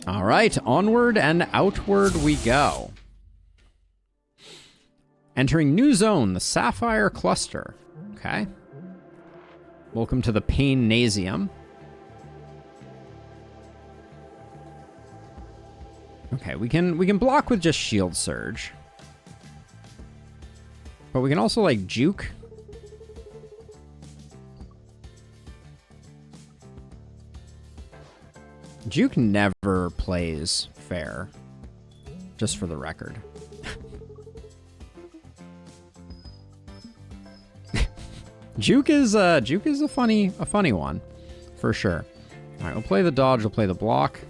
All right, onward and outward we go. Entering new zone, the Sapphire Cluster. Okay. Welcome to the Pain-nasium. Okay, we can block with just Shield Surge. But we can also, like, juke. Juke never plays fair, just for the record. Juke is a funny one, for sure. All right, we'll play the dodge. We'll play the block.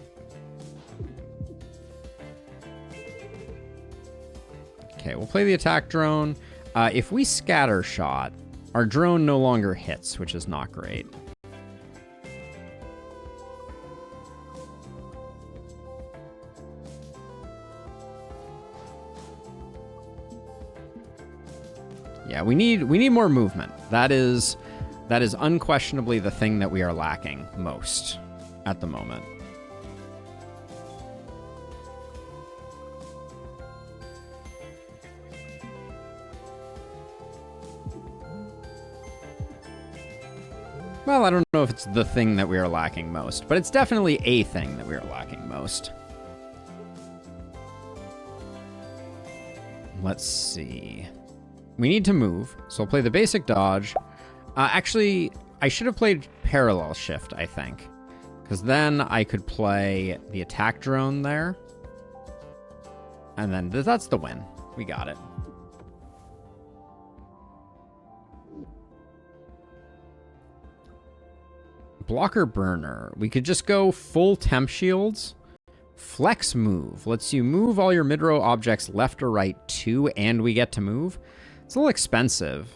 Okay, we'll play the attack drone. If we scatter shot, our drone no longer hits, which is not great. Yeah, we need more movement. That is unquestionably the thing that we are lacking most at the moment. Well, I don't know if it's the thing that we are lacking most, but it's definitely a thing that we are lacking most. Let's see. We need to move, so I'll play the basic dodge. Actually, I should have played parallel shift, I think, because then I could play the attack drone there. And then that's the win. We got it. Blocker burner. We could just go full temp shields. Flex move lets you move all your mid-row objects left or right 2, and we get to move. It's a little expensive.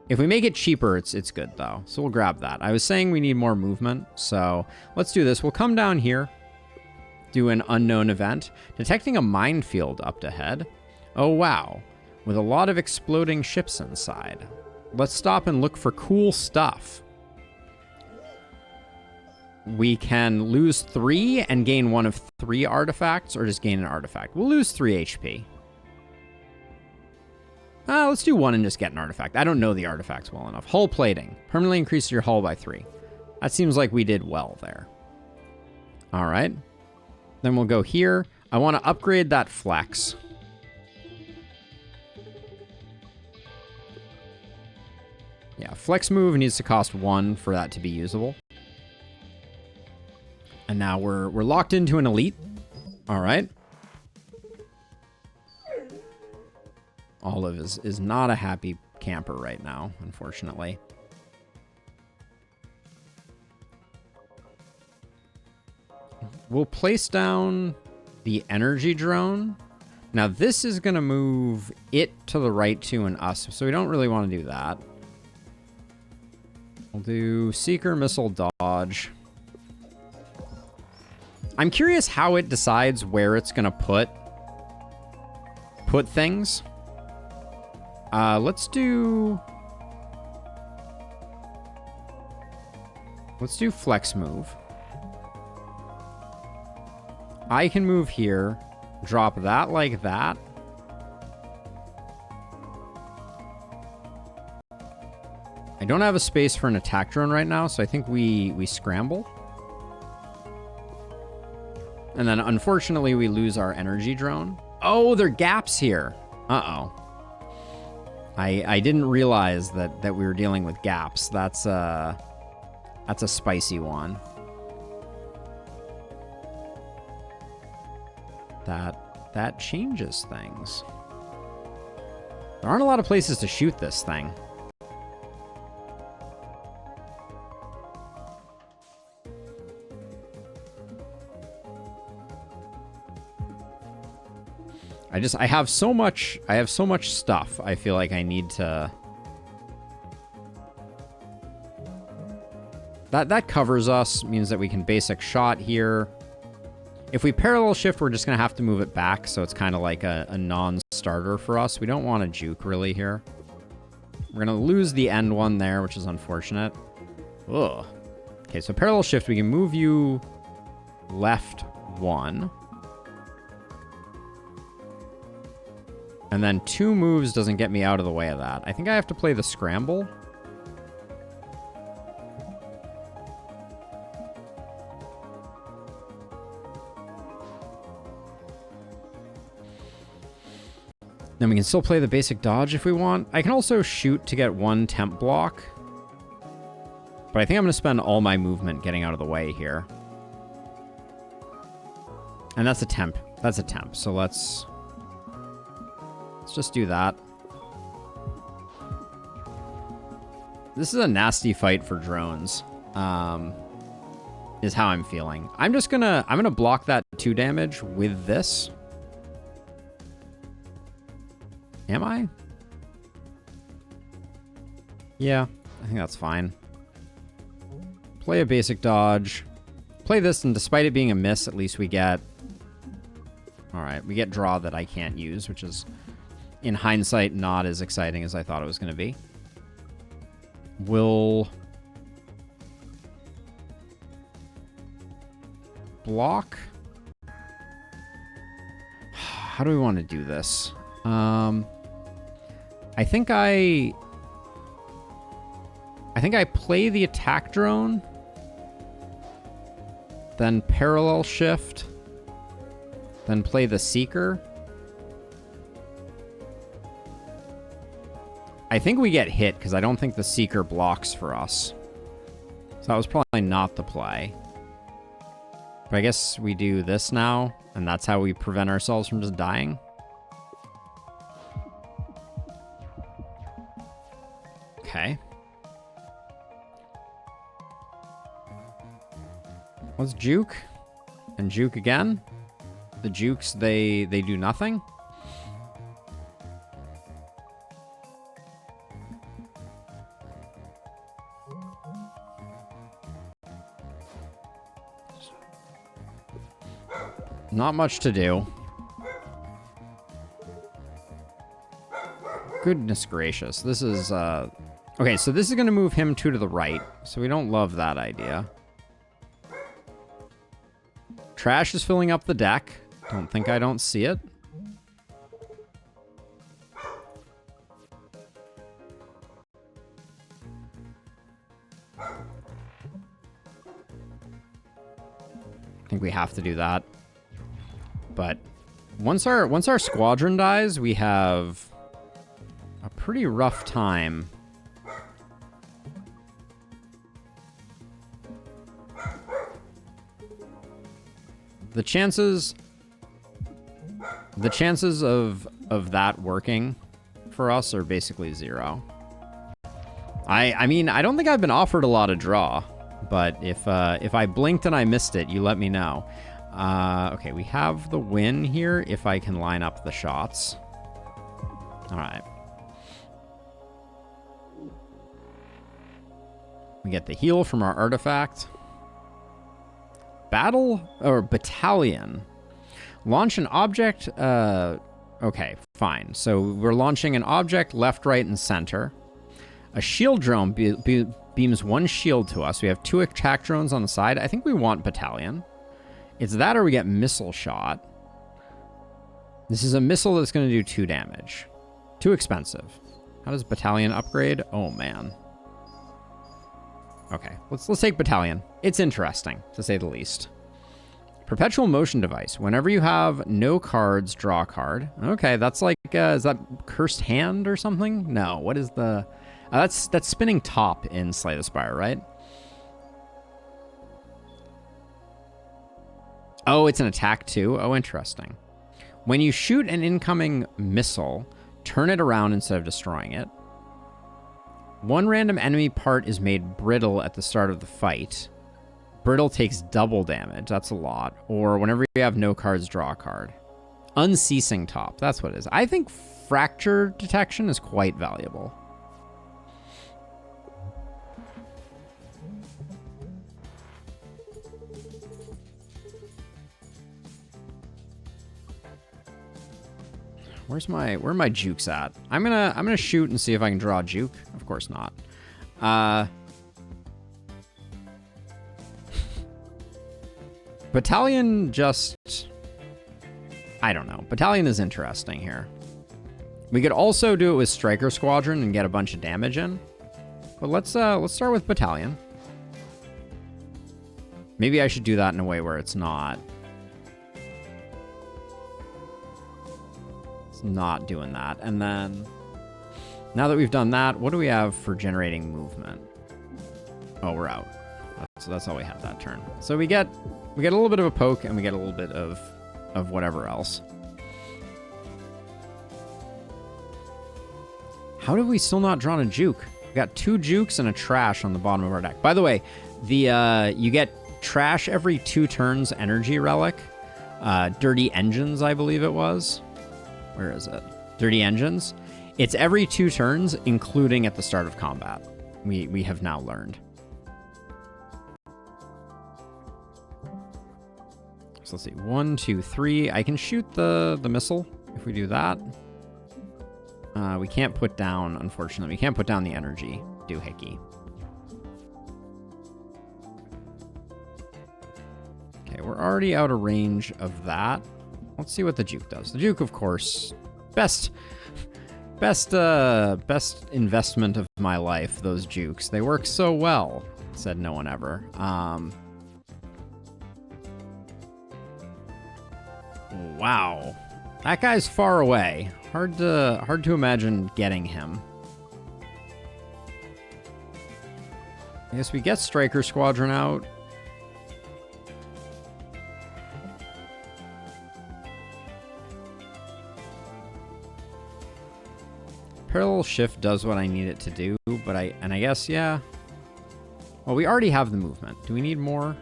If we make it cheaper, it's good though. So we'll grab that. I was saying we need more movement, so let's do this. We'll come down here, do an unknown event, detecting a minefield up ahead. Oh wow, with a lot of exploding ships inside. Let's stop and look for cool stuff. We can lose 3 and gain one of 3 artifacts, or just gain an artifact. We'll lose 3 HP. Let's do 1 and just get an artifact. I don't know the artifacts well enough. Hull plating. Permanently increases your hull by 3. That seems like we did well there. All right. Then we'll go here. I want to upgrade that flex. Yeah, flex move needs to cost 1 for that to be usable. And now we're locked into an elite. All right. Olive is not a happy camper right now, unfortunately. We'll place down the energy drone. Now this is going to move it to the right 2 and us, so we don't really want to do that. We'll do Seeker Missile Dodge. I'm curious how it decides where it's going to put things. Let's do flex move. I can move here, drop that like that. I don't have a space for an attack drone right now, so I think we scramble. And then unfortunately we lose our energy drone. Oh, there are gaps here. Uh-oh. I didn't realize that we were dealing with gaps. That's a spicy one. That changes things. There aren't a lot of places to shoot this thing. I have so much stuff. I feel like I need to. That covers us, means that we can basic shot here. If we parallel shift, we're just gonna have to move it back, so it's kind of like a non-starter for us. We don't want to juke really here. We're gonna lose the end one there, which is unfortunate. Ugh. Okay, so parallel shift, we can move you left 1. And then 2 moves doesn't get me out of the way of that. I think I have to play the scramble. Then we can still play the basic dodge if we want. I can also shoot to get 1 temp block. But I think I'm going to spend all my movement getting out of the way here. And that's a temp. That's a temp. So let's just do that. This is a nasty fight for drones. Is how I'm feeling. I'm gonna block that 2 damage with this. Am I? Yeah, I think that's fine. Play a basic dodge. Play this, and despite it being a miss, at least we get... Alright, we get draw that I can't use, which is, in hindsight, not as exciting as I thought it was going to be. We'll... block? How do we want to do this? I think I play the attack drone, then parallel shift, then play the seeker. I think we get hit because I don't think the seeker blocks for us. So that was probably not the play. But I guess we do this now, and that's how we prevent ourselves from just dying. Okay. Let's juke. And juke again. The jukes, they do nothing. Not much to do. Goodness gracious. This is, okay, so this is going to move him 2 to the right. So we don't love that idea. Trash is filling up the deck. Don't think I don't see it. I think we have to do that. But once our squadron dies, we have a pretty rough time. The chances of that working for us are basically 0. I mean, I don't think I've been offered a lot of draw, but if I blinked and I missed it, you let me know. Okay, we have the win here if I can line up the shots. All right. We get the heal from our artifact. Battle or battalion. Launch an object. Okay, fine. So we're launching an object left, right, and center. A shield drone beams 1 shield to us. We have 2 attack drones on the side. I think we want battalion. It's that or we get missile shot. This is a missile that's going to do 2 damage. Too expensive. How does battalion upgrade? Oh, man. Okay, let's take battalion. It's interesting, to say the least. Perpetual motion device. Whenever you have no cards, draw a card. Okay, that's like, is that cursed hand or something? No, what is the... that's spinning top in Slay the Spire, right? Oh, it's an attack too? Oh, interesting. When you shoot an incoming missile, turn it around instead of destroying it. 1 random enemy part is made brittle at the start of the fight. Brittle takes double damage. That's a lot. Or whenever you have no cards, draw a card. Unceasing top. That's what it is. I think fracture detection is quite valuable. Where are my jukes at? I'm gonna shoot and see if I can draw a juke. Of course not. Battalion just... I don't know. Battalion is interesting here. We could also do it with Striker Squadron and get a bunch of damage in. But let's start with Battalion. Maybe I should do that in a way where it's not doing that. And then now that we've done that, what do we have for generating movement? Oh, we're out. So that's all we have that turn. So we get a little bit of a poke and we get a little bit of whatever else. How have we still not drawn a juke? We got 2 jukes and a trash on the bottom of our deck. By the way, you get trash every 2 turns energy relic. Dirty Engines, I believe it was. Where is it? Dirty Engines. It's every 2 turns, including at the start of combat. We have now learned. So let's see. 1, 2, 3. I can shoot the missile if we do that. We can't put down, unfortunately. We can't put down the energy doohickey. Okay, we're already out of range of that. Let's see what the juke does. The juke, of course, best investment of my life, those jukes. They work so well, said no one ever. Wow. That guy's far away. Hard to imagine getting him. I guess we get Striker Squadron out. Parallel shift does what I need it to do, but I guess, yeah. Well, we already have the movement. Do we need more?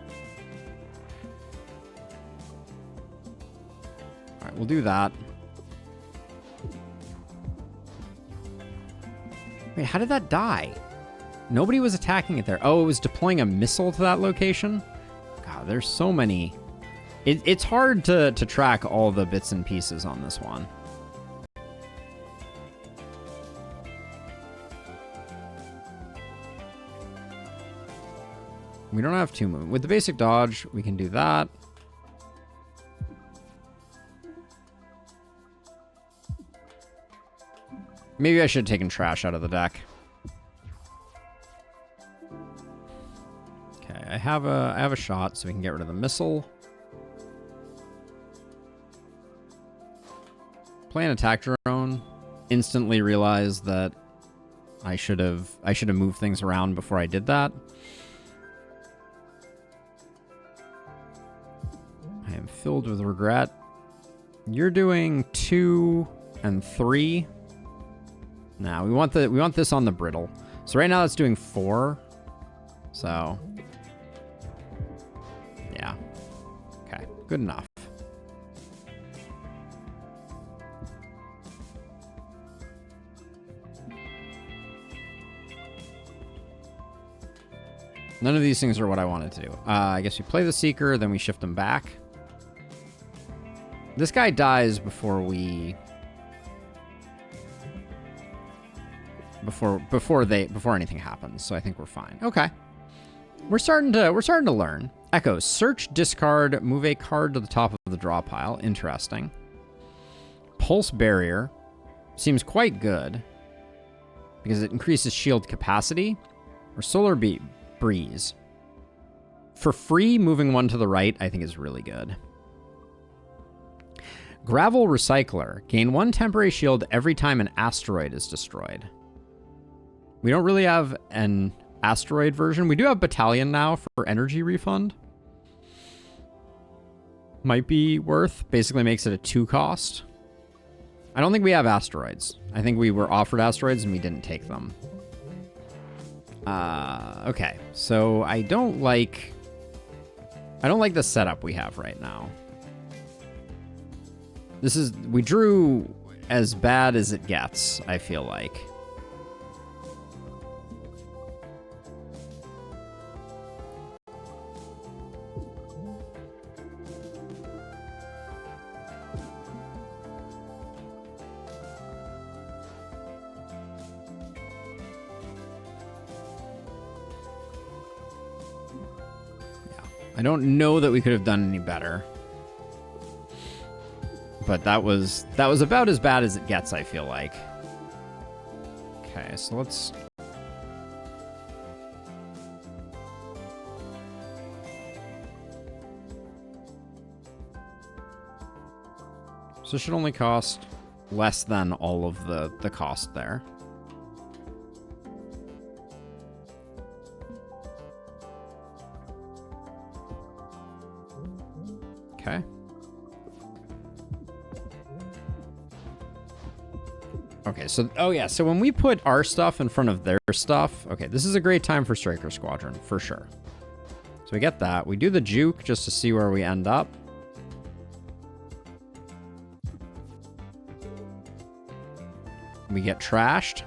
All right, we'll do that. Wait, how did that die? Nobody was attacking it there. Oh, it was deploying a missile to that location? God, there's so many. It's hard to track all the bits and pieces on this one. We don't have 2 movement. With the basic dodge, we can do that. Maybe I should have taken trash out of the deck. Okay, I have a shot, so we can get rid of the missile. Play an attack drone. Instantly realized that I should have moved things around before I did that. I am filled with regret. You're doing 2 and 3. Now we want this on the brittle. So right now it's doing 4. So yeah. Okay, good enough. None of these things are what I wanted to do. I guess we play the Seeker, then we shift them back. This guy dies before anything happens, so I think we're fine. Okay. We're starting to learn. Echo, search, discard, move a card to the top of the draw pile. Interesting. Pulse Barrier seems quite good because it increases shield capacity. Or Solar Breeze. For free, moving 1 to the right, I think is really good. Gravel Recycler. Gain 1 temporary shield every time an asteroid is destroyed. We don't really have an asteroid version. We do have Battalion now for energy refund. Might be worth. Basically makes it a 2 cost. I don't think we have asteroids. I think we were offered asteroids and we didn't take them. Okay. So I don't like the setup we have right now. We drew as bad as it gets, I feel like. I don't know that we could have done any better. But that was about as bad as it gets, I feel like. Okay, so let's... So it should only cost less than all of the cost there. Okay. Okay, so, oh yeah, so when we put our stuff in front of their stuff, okay, this is a great time for Striker Squadron, for sure. So we get that. We do the juke just to see where we end up. We get trashed.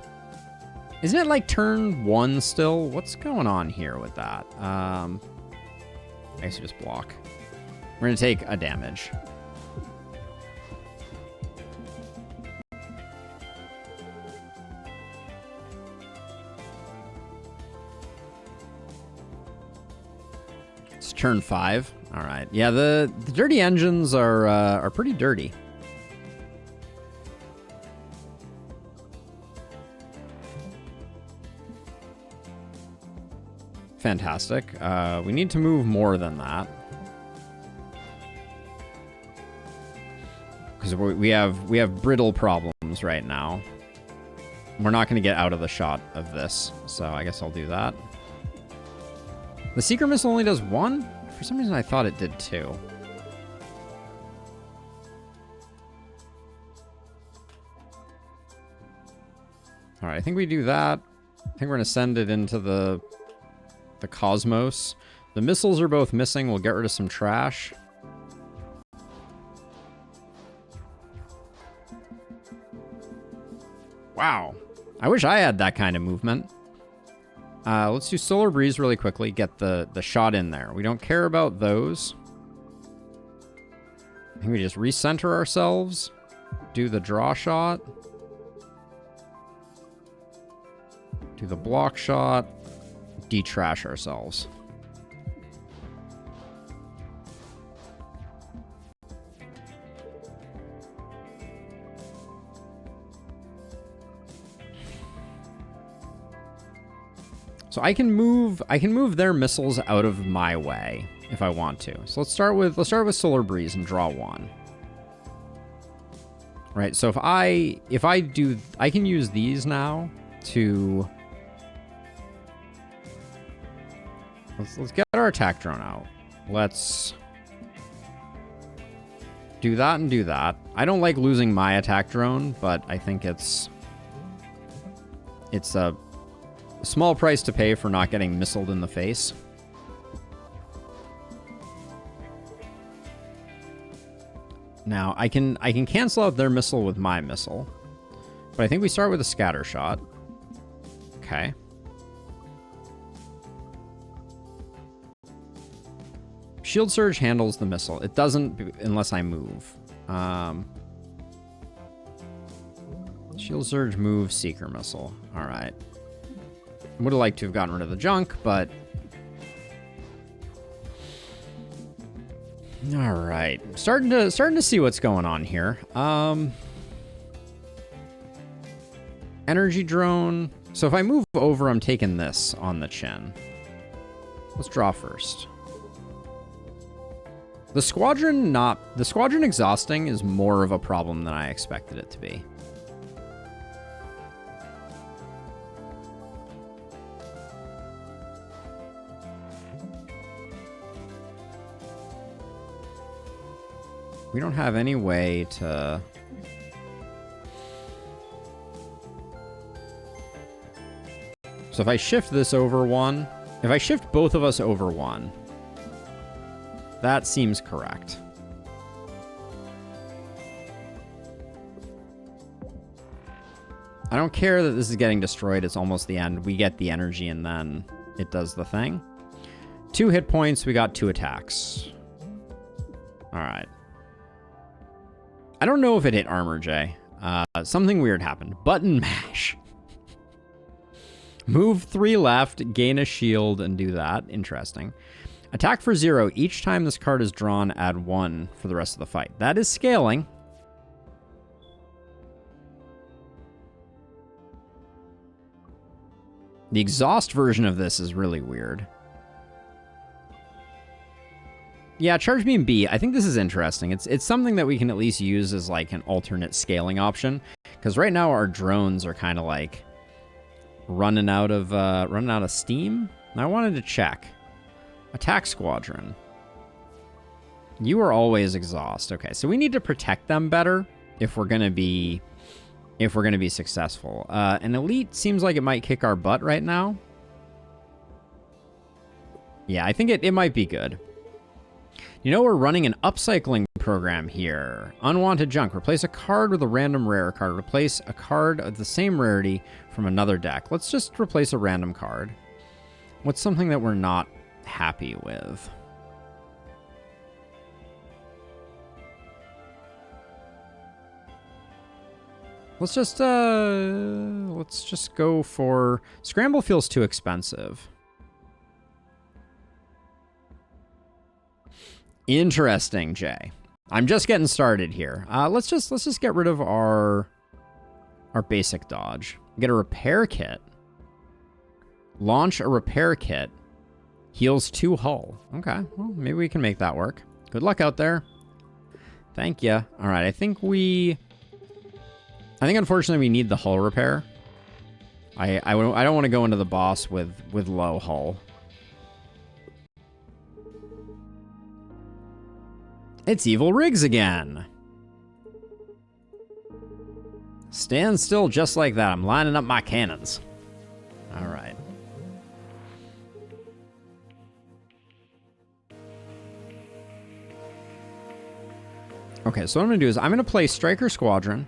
Isn't it like turn 1 still? What's going on here with that? I guess we just block. We're gonna take a damage. It's turn 5. All right. Yeah, the dirty engines are pretty dirty. Fantastic. We need to move more than that. Because we have brittle problems right now. We're not going to get out of the shot of this, so I guess I'll do that. The Seeker Missile only does 1? For some reason I thought it did 2. Alright, I think we do that. I think we're going to send it into the cosmos. The missiles are both missing. We'll get rid of some trash. Wow. I wish I had that kind of movement. Let's do Solar Breeze really quickly. Get the shot in there. We don't care about those. I think we just recenter ourselves. Do the draw shot. Do the block shot. Detrash ourselves. So I can move their missiles out of my way if I want to. So let's start with Solar Breeze and draw 1. Right, so if I do, I can use these now to... Let's get our attack drone out. Let's do that and do that. I don't like losing my attack drone, but I think it's a small price to pay for not getting missiled in the face. Now, I can cancel out their missile with my missile, but I think we start with a scatter shot. Okay. Shield Surge handles the missile. It doesn't unless I move. Shield Surge, move, Seeker Missile. All right. Would have liked to have gotten rid of the junk, but... All right. Starting to see what's going on here. Energy Drone. So if I move over, I'm taking this on the chin. Let's draw first. The squadron exhausting is more of a problem than I expected it to be. We don't have any way to... So if I shift this over 1, if I shift both of us over 1, that seems correct. I don't care that this is getting destroyed. It's almost the end. We get the energy and then it does the thing. 2 hit points. We got 2 attacks. All right. I don't know if it hit armor, Jay. Something weird happened. Button mash. Move 3 left, gain a shield, and do that. Interesting. Attack for 0. Each time this card is drawn, add 1 for the rest of the fight. That is scaling. The exhaust version of this is really weird. Yeah, Charge Beam B. I think this is interesting. It's something that we can at least use as like an alternate scaling option. Because right now our drones are kind of like running out of steam. And I wanted to check. Attack Squadron. You are always exhaust. Okay, so we need to protect them better if we're gonna be successful. An elite seems like it might kick our butt right now. Yeah, I think it might be good. You know, we're running an upcycling program here. Unwanted junk. Replace a card with a random rare card. Replace a card of the same rarity from another deck. Let's just replace a random card. What's something that we're not happy with? Let's just go for... Scramble feels too expensive. Interesting, Jay. I'm just getting started here. Let's just get rid of our basic dodge. Get a repair kit. Launch a repair kit. Heals 2 hull. Okay, well, maybe we can make that work. Good luck out there. Thank you. All right, I think unfortunately we need the hull repair. I don't want to go into the boss with low hull. It's Evil Riggs again. Stand still just like that. I'm lining up my cannons. All right. Okay, so what I'm going to do is I'm going to play Striker Squadron.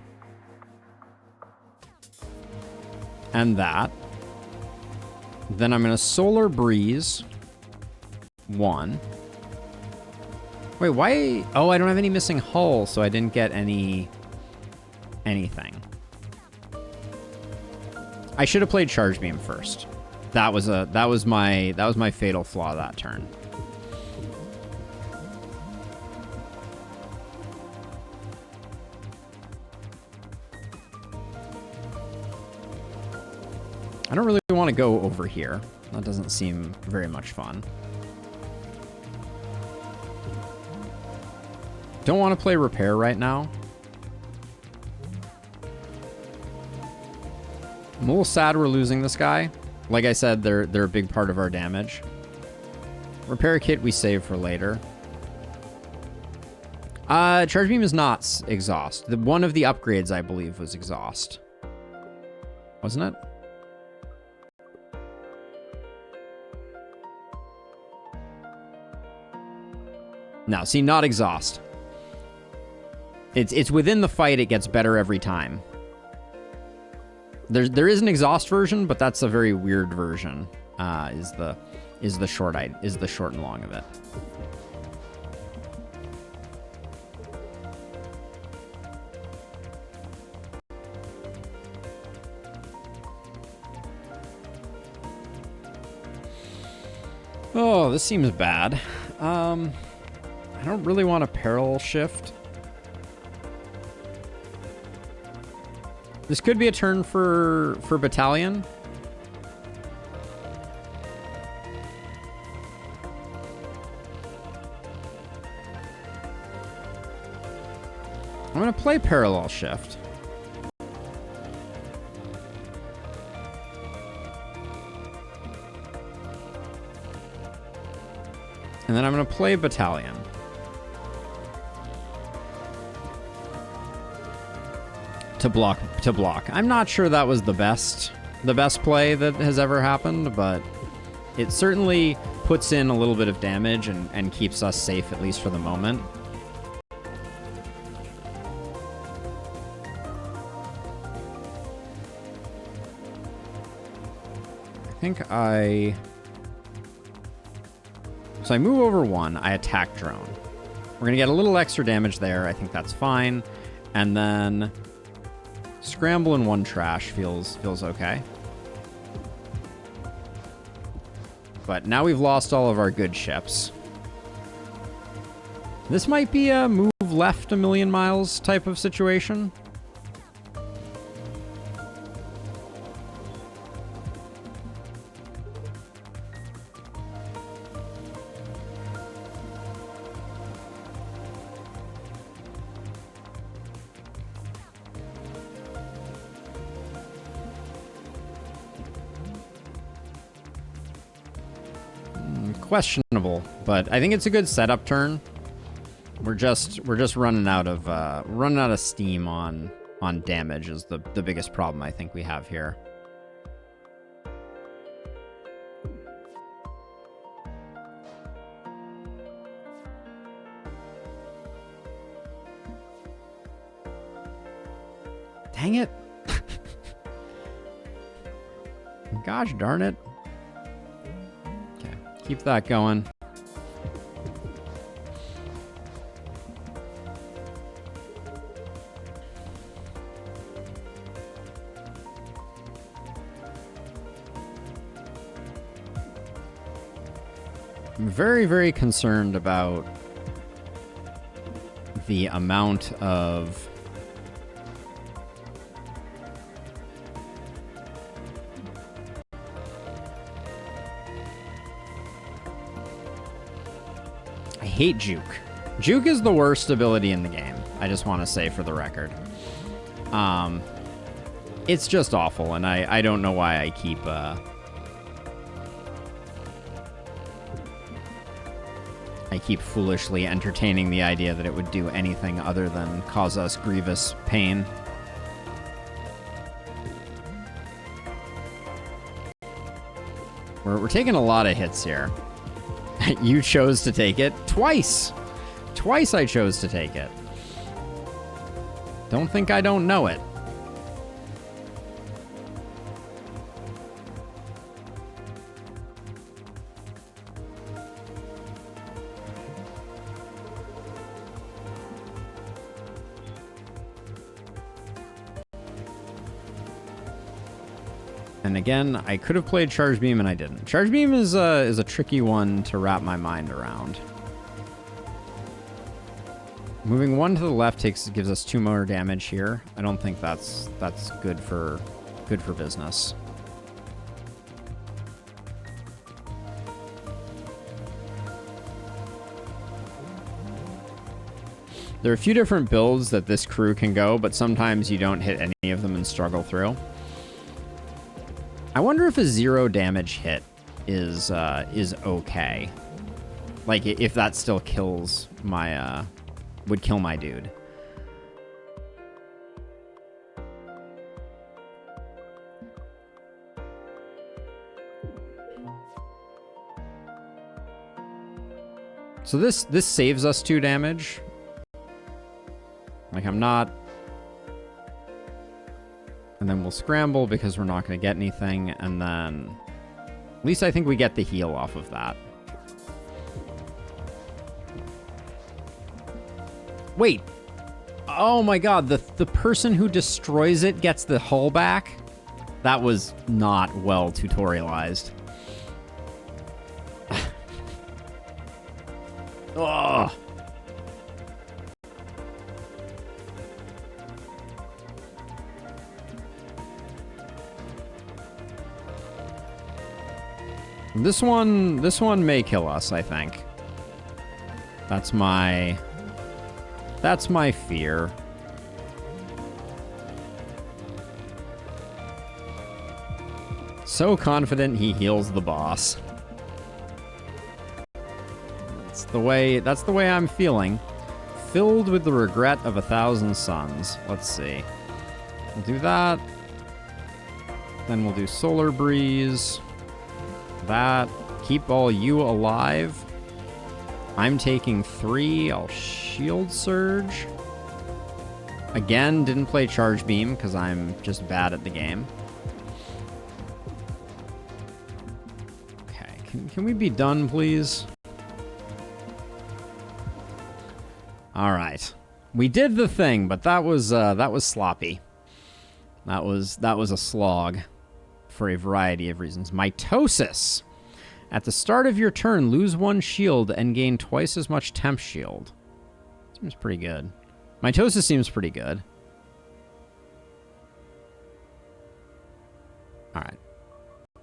And that. Then I'm going to Solar Breeze 1. Wait, why? Oh, I don't have any missing hull, so I didn't get anything. I should have played Charge Beam first. That was my fatal flaw that turn. I don't really want to go over here. That doesn't seem very much fun. Don't want to play repair right now. I'm a little sad we're losing this guy. Like I said, they're a big part of our damage. Repair kit we save for later. Charge Beam is not exhaust. One of the upgrades, I believe, was exhaust. Wasn't it? No, see, not exhaust. It's within the fight, it gets better every time. There is an exhaust version, but that's a very weird version. Is the short and long of it. Oh, this seems bad. I don't really want a parallel shift. This could be a turn for Battalion. I'm going to play Parallel Shift. And then I'm going to play Battalion. To block. I'm not sure that was the best play that has ever happened, but it certainly puts in a little bit of damage and keeps us safe, at least for the moment. So I move over 1, I attack drone. We're gonna get a little extra damage there, I think that's fine. And then scramble in 1 trash feels okay. But now we've lost all of our good ships. This might be a move left a million miles type of situation. Questionable, but I think it's a good setup turn. We're just running out of steam on damage is the biggest problem I think we have here. Dang it. Gosh darn it. Keep that going. I'm very, very concerned about the amount of I hate Juke. Juke is the worst ability in the game. I just want to say for the record. It's just awful, and I don't know why I keep foolishly entertaining the idea that it would do anything other than cause us grievous pain. We're taking a lot of hits here. You chose to take it twice. Twice I chose to take it. Don't think I don't know it. And again, I could have played Charge Beam and I didn't. Charge Beam is a tricky one to wrap my mind around. Moving one to the left gives us 2 more damage here. I don't think that's good for business. There are a few different builds that this crew can go, but sometimes you don't hit any of them and struggle through. I wonder if a 0 damage hit is okay. Like, if that still kills my, would kill my dude. So this saves us 2 damage. Like, I'm not... And then we'll scramble because we're not going to get anything. And then... At least I think we get the heal off of that. Wait. Oh my god, the person who destroys it gets the hull back? That was not well tutorialized. Ugh. This one may kill us, I think. That's my fear. So confident he heals the boss. That's the way I'm feeling. Filled with the regret of 1,000 suns. Let's see. We'll do that. Then we'll do Solar Breeze. That. Keep all you alive. I'm taking 3. I'll Shield Surge. Again, didn't play Charge Beam because I'm just bad at the game. Okay, can we be done, please? All right, we did the thing, but that was sloppy. That was a slog for a variety of reasons. Mitosis. At the start of your turn, lose 1 shield and gain twice as much temp shield. Seems pretty good. Mitosis seems pretty good. Alright.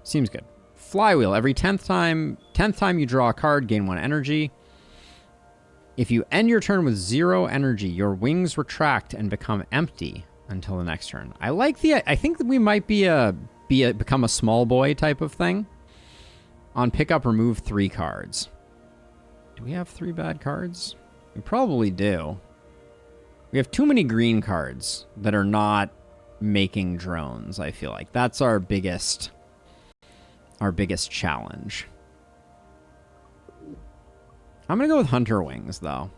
Seems good. Flywheel. Every 10th time you draw a card, gain 1 energy. If you end your turn with 0 energy, your wings retract and become empty until the next turn. I like the... I think that we might become a small boy type of thing. On pickup, remove 3 cards. Do we have 3 bad cards? We probably do. We have too many green cards that are not making drones, I feel like. That's our biggest challenge. I'm going to go with Hunter Wings, though.